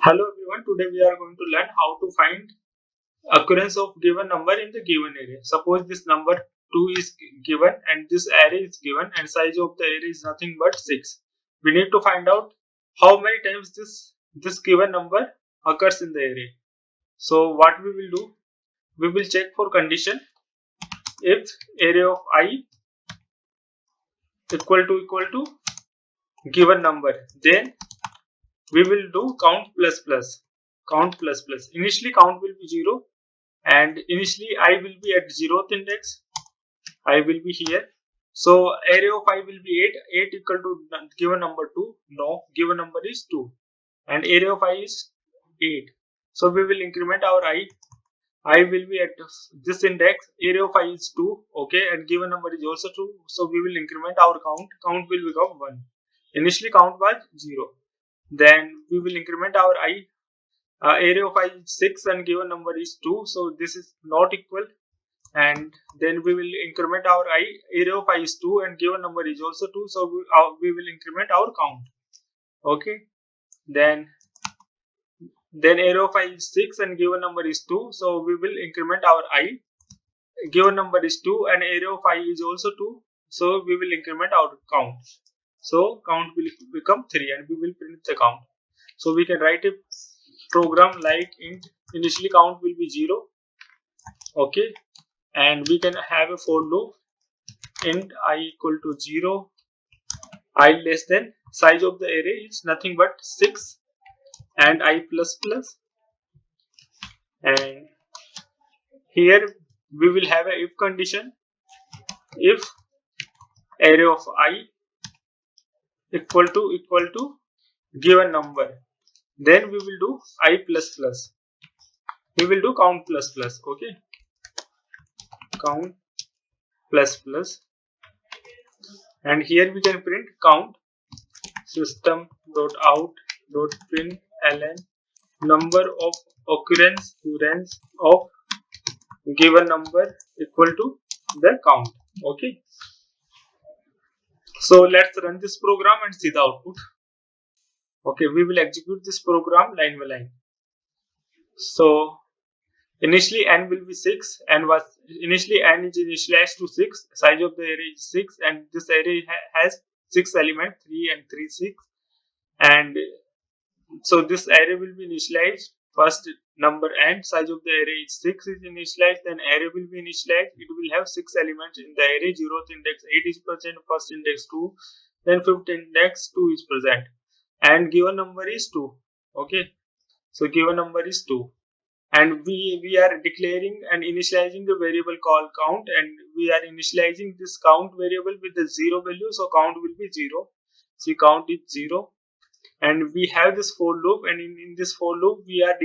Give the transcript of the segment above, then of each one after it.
Hello everyone, today we are going to learn how to find occurrence of given number in the given array. Suppose this number 2 is given and this array is given and size of the array is nothing but 6. We need to find out how many times this given number occurs in the array. So what we will do, we will check for condition if array of I equal to given number, then we will do count plus plus. Initially count will be 0 and initially I will be at 0th index. I will be here. So array of I will be 8 equal to given number 2. No, given number is 2 and array of I is 8. So we will increment our I will be at this index. Array of I is 2, okay, and given number is also 2. So we will increment our count will become 1. Initially count was 0. Then we will increment our array of I is 6 and given number is 2, so this is not equal. And then we will increment our array of I is 2 and given number is also 2, so we will increment our count. Okay, then array of I is 6 and given number is 2, so we will increment our given number is 2 and array of I is also 2, so we will increment our count. So count will become 3 and we will print the count. So we can write a program like int initially count will be 0, okay, and we can have a for loop int I equal to 0, I less than size of the array is nothing but 6 and I plus plus, and here we will have a if condition. If array of I equal to given number, then we will do I plus plus. We will do count plus plus, okay, count plus plus, and here we can print count system.out.println number of occurrence of given number equal to the count. Okay, so let's run this program and see the output. Okay, we will execute this program line by line. So initially n will be 6 and was initially n is initialized to 6, size of the array is 6 and this array has 6 elements, 3 and 3 6, and so this array will be initialized. First number n, size of the array is 6 is initialized, then array will be initialized. It will have 6 elements in the array. 0th index 8 is present, first index 2, then 5th index 2 is present, and given number is 2. Okay, so given number is 2, and we are declaring and initializing the variable called count, and we are initializing this count variable with the 0 value, so count will be 0. See, count is 0, and we have this for loop, and in this for loop we are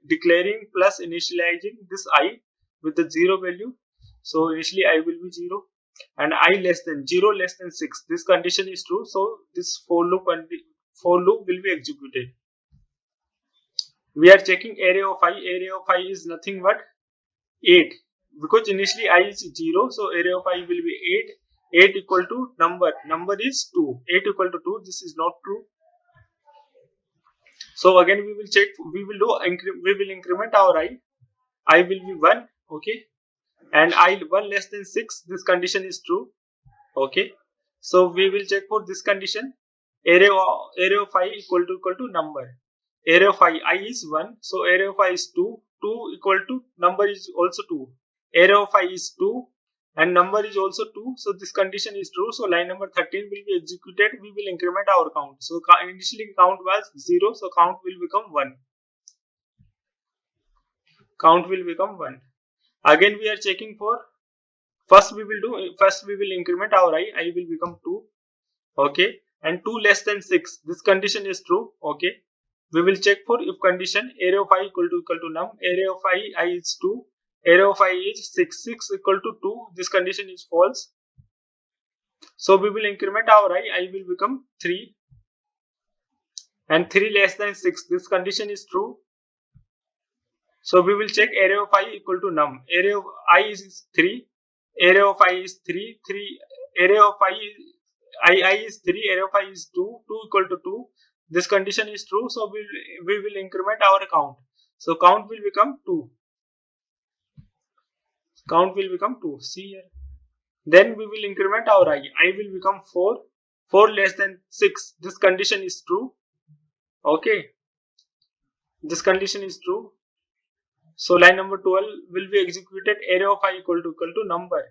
declaring plus initializing this I with the 0 value. So initially I will be 0 and I less than 0 less than 6. This condition is true, so this for loop will be executed. We are checking array of I. Array of I is nothing but 8, because initially I is 0, so array of I will be 8. 8 equal to number is 2. 8 equal to 2, this is not true. So again we will check, we will increment our I will be 1, okay, and I 1 less than 6, this condition is true, okay. So we will check for this condition. Array of I equal to number. Array of I is 1, so array of I is 2. 2 equal to number is also 2. Array of I is 2 and number is also 2, so this condition is true. So line number 13 will be executed. We will increment our count. So initially count was 0, so count will become 1. Count will become 1. Again we are checking for, first we will increment our I will become 2, okay, and 2 less than 6, this condition is true, okay. We will check for if condition. Array of I equal to num. Array of I is 2. Array of I is 6. 6 equal to 2. This condition is false. So we will increment our I will become 3. And 3 less than 6. This condition is true. So we will check array of I equal to num. Array of I is 3. Array of I is 3. 3. Array of I is 3. Array of I is 2. 2 equal to 2. This condition is true, so we will increment our count. So count will become 2. Count will become 2. See here. Then we will increment our I. I will become 4. 4 less than 6. This condition is true. Okay. This condition is true. So line number 12 will be executed. Array of I equal to number.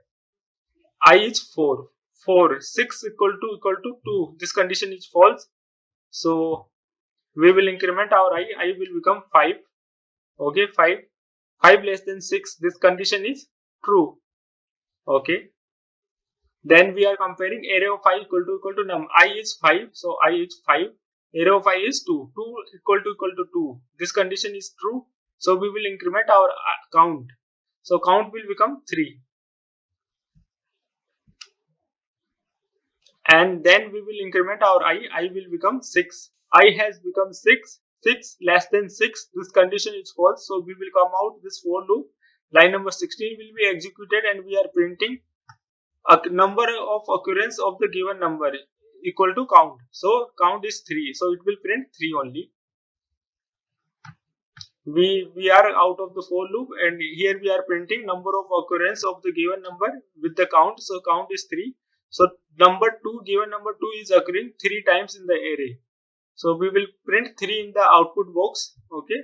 I is 4. 4. 6 equal to 2. This condition is false. So we will increment our I. I will become 5. Okay, 5. 5 less than 6. This condition is true. Okay. Then we are comparing array of I equal to num. I is 5. So I is 5. Array of I is 2. 2 equal to 2. This condition is true. So we will increment our count. So count will become 3. And then we will increment our I. I will become 6. I has become 6. 6 less than 6. This condition is false. So we will come out this for loop. Line number 16 will be executed and we are printing a number of occurrence of the given number equal to count. So count is 3. So it will print 3 only. We are out of the for loop and here we are printing number of occurrence of the given number with the count. So count is 3. So given number 2 is occurring 3 times in the array. So we will print 3 in the output box. Okay.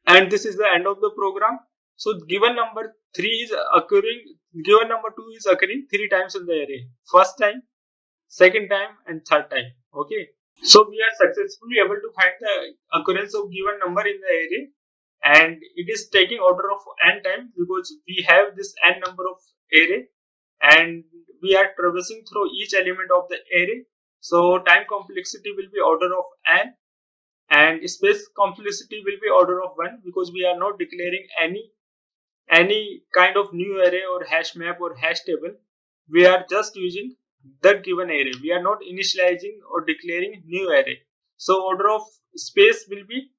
And this is the end of the program. So given number 3 is occurring, given number 2 is occurring 3 times in the array. First time, second time and third time. Okay. So we are successfully able to find the occurrence of given number in the array, and it is taking order of n time because we have this n number of array and we are traversing through each element of the array. So time complexity will be order of n and space complexity will be order of 1 because we are not declaring any kind of new array or hash map or hash table. We are just using the given array. We are not initializing or declaring new array. So order of space will be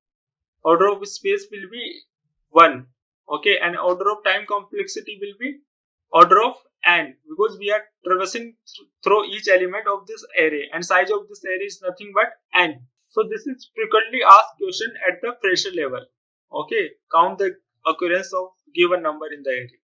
1. Okay, and order of time complexity will be order of n because we are traversing through each element of this array and size of this array is nothing but n. So this is frequently asked question at the fresher level. Okay, count the occurrence of given number in the array.